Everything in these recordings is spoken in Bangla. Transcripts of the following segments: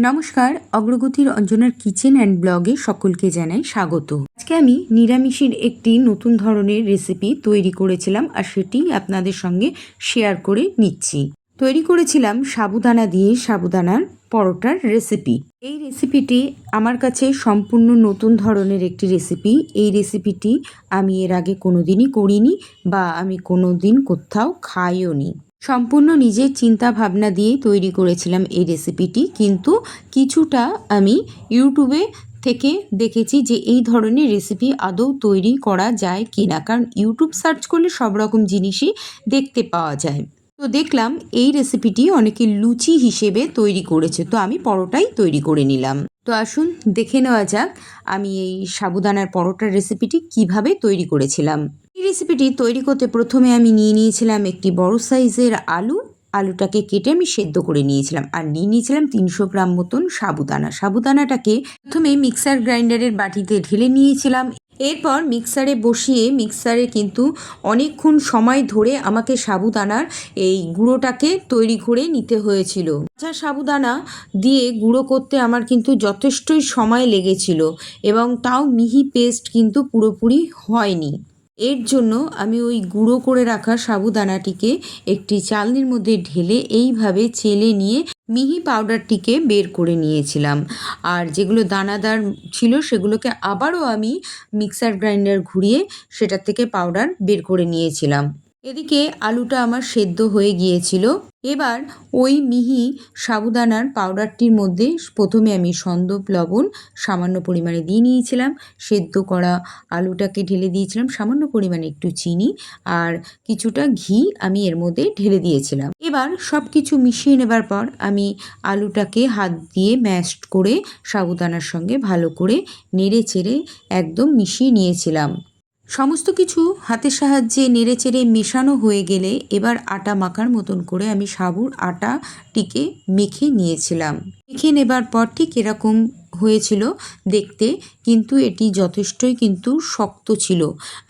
নমস্কার, অগ্রগতির অঞ্জনার কিচেন অ্যান্ড ব্লগে সকলকে জানাই স্বাগত। আজকে আমি নিরামিষের একটি নতুন ধরনের রেসিপি তৈরি করেছিলাম আর সেটি আপনাদের সঙ্গে শেয়ার করে নিচ্ছি। তৈরি করেছিলাম সাবুদানা দিয়ে সাবুদানার পরোটার রেসিপি। এই রেসিপিটি আমার কাছে সম্পূর্ণ নতুন ধরনের একটি রেসিপি। এই রেসিপিটি আমি এর আগে কোনোদিনই করিনি বা আমি কোনোদিন কোথাও খাইও নি। সম্পূর্ণ নিজের চিন্তা ভাবনা দিয়েই তৈরি করেছিলাম এই রেসিপিটি, কিন্তু কিছুটা আমি ইউটিউবে থেকে দেখেছি যে এই ধরনের রেসিপি আদৌ তৈরি করা যায় কিনা, কারণ ইউটিউব সার্চ করলে সব রকম জিনিসই দেখতে পাওয়া যায়। তো দেখলাম এই রেসিপিটি অনেকে লুচি হিসেবে তৈরি করেছে, তো আমি পরোটাই তৈরি করে নিলাম। তো আসুন দেখে নেওয়া যাক আমি এই সাবুদানার পরোটার রেসিপিটি কিভাবে তৈরি করেছিলাম। এই রেসিপিটি তৈরি করতে প্রথমে আমি নিয়ে নিয়েছিলাম একটি বড় সাইজের আলুটাকে কেটে আমি সেদ্ধ করে নিয়েছিলাম, আর নিয়ে নিয়েছিলাম 300 গ্রাম মতন সাবুদানাটাকে প্রথমে মিক্সার গ্রাইন্ডারের বাটিতে ঢেলে নিয়েছিলাম। এরপর মিক্সারে বসিয়ে মিক্সারে কিন্তু অনেকক্ষণ সময় ধরে আমাকে সাবুদানার এই গুঁড়োটাকে তৈরি করে নিতে হয়েছিল। আচ্ছা, সাবুদানা দিয়ে গুঁড়ো করতে আমার কিন্তু যথেষ্টই সময় লেগেছিল এবং তাও মিহি পেস্ট কিন্তু পুরোপুরি হয়নি। এর জন্য আমি ওই গুঁড়ো করে রাখা সাবুদানাটিকে একটি চালনির মধ্যে ঢেলে এইভাবে চেলে নিয়ে মিহি পাউডারটিকে বের করে নিয়েছিলাম, আর যেগুলো দানাদার ছিল সেগুলোকে আবারও আমি মিক্সার গ্রাইন্ডার ঘুরিয়ে সেটার থেকে পাউডার বের করে নিয়েছিলাম। এদিকে আলুটা আমার সেদ্ধ হয়ে গিয়েছিল। এবার ওই মিহি সাবুদানার পাউডারটির মধ্যে প্রথমে আমি সন্দব লবণ সামান্য পরিমাণে দিয়ে নিয়েছিলাম, সেদ্ধ করা আলুটাকে ঢেলে দিয়েছিলাম, সামান্য পরিমাণে একটু চিনি আর কিছুটা ঘি আমি এর মধ্যে ঢেলে দিয়েছিলাম। এবার সব কিছু মিশিয়ে নেবার পর আমি আলুটাকে হাত দিয়ে ম্যাশড করে সাবুদানার সঙ্গে ভালো করে নেড়ে চেড়ে একদম মিশিয়ে নিয়েছিলাম। সমস্ত কিছু হাতের সাহায্যে নেড়ে চেড়ে মেশানো হয়ে গেলে এবার আটা মাখার মতন করে আমি সাবুর আটাটিকে মেখে নিয়েছিলাম। মেখে নেবার পর ঠিক এরকম হয়েছিল দেখতে, কিন্তু এটি যথেষ্টই কিন্তু শক্ত ছিল।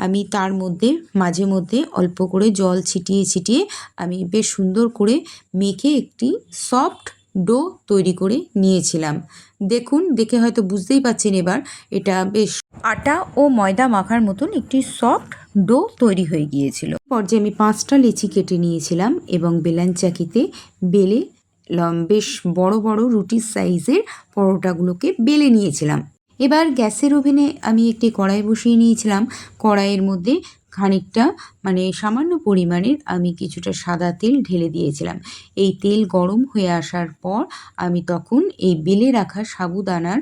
আমি তার মধ্যে মাঝে মধ্যে অল্প করে জল ছিটিয়ে ছিটিয়ে আমি বেশ সুন্দর করে মেখে একটি সফট ডো তৈরি করে নিয়েছিলাম। দেখুন, দেখে হয়তো বুঝতেই পারছেন এবার এটা বেশ আটা ও ময়দা মাখার মতন একটি সফট ডো তৈরি হয়ে গিয়েছিল। পর্যায়ে আমি 5টা লেচি কেটে নিয়েছিলাম এবং বেলন চাকিতে বেলে বেশ বড় বড় রুটির সাইজের পরোটাগুলোকে বেলে নিয়েছিলাম। এবার গ্যাসের ওভেনে আমি একটি কড়াই বসিয়ে নিয়েছিলাম। কড়াইয়ের মধ্যে খানিকটা সামান্য পরিমাণের আমি কিছুটা সাদা তেল ঢেলে দিয়েছিলাম। এই তেল গরম হয়ে আসার পর আমি তখন এই বেলে রাখা সাবুদানার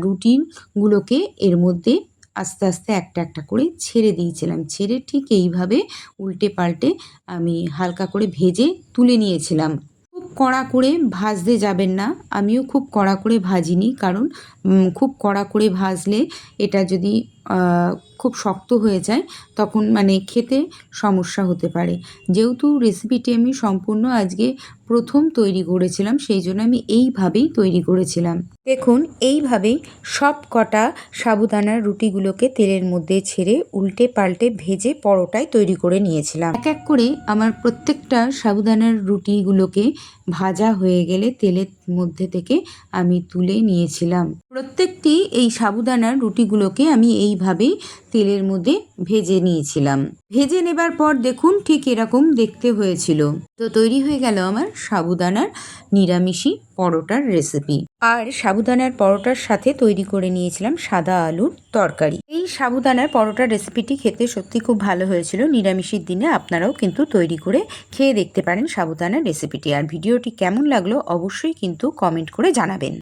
রুটিগুলোকে এর মধ্যে আস্তে আস্তে একটা একটা করে ছেড়ে দিয়েছিলাম। ছেড়ে ঠিক এইভাবে উল্টে পাল্টে আমি হালকা করে ভেজে তুলে নিয়েছিলাম। খুব কড়া করে ভাজতে যাবেন না, আমিও খুব কড়া করে ভাজিনি, কারণ খুব কড়া করে ভাজলে এটা যদি খুব শক্ত হয়ে যায় তখন খেতে সমস্যা হতে পারে। যেহেতু রেসিপিটি আমি সম্পূর্ণ আজকে প্রথম তৈরি করেছিলাম, সেই জন্য আমি এইভাবেই তৈরি করেছিলাম। দেখুন, এইভাবেই সব কটা সাবুদানার রুটিগুলোকে তেলের মধ্যে ছেড়ে উল্টে পাল্টে ভেজে পরোটায় তৈরি করে নিয়েছিলাম। এক এক করে আমার প্রত্যেকটা সাবুদানার রুটিগুলোকে ভাজা হয়ে গেলে তেলের মধ্যে থেকে আমি তুলে নিয়েছিলাম। প্রত্যেকটি এই সাবুদানার রুটিগুলোকে আমি এইভাবেই তেলের মধ্যে ভেজে নিয়েছিলাম। ভেজে নেবার পর দেখুন ঠিক এরকম দেখতে হয়েছিল। তো তৈরি হয়ে গেল আমার সাবুদানার নিরামিষি পরোটার রেসিপি। আর সাবুদানার পরোটার সাথে তৈরি করে নিয়েছিলাম সাদা আলুর তরকারি। এই সাবুদানার পরোটার রেসিপিটি খেতে সত্যি খুব ভালো হয়েছিল। নিরামিষের দিনে আপনারাও কিন্তু তৈরি করে খেয়ে দেখতে পারেন সাবুদানার রেসিপিটি। আর ভিডিওটি কেমন লাগলো অবশ্যই কিন্তু কমেন্ট করে জানাবেন।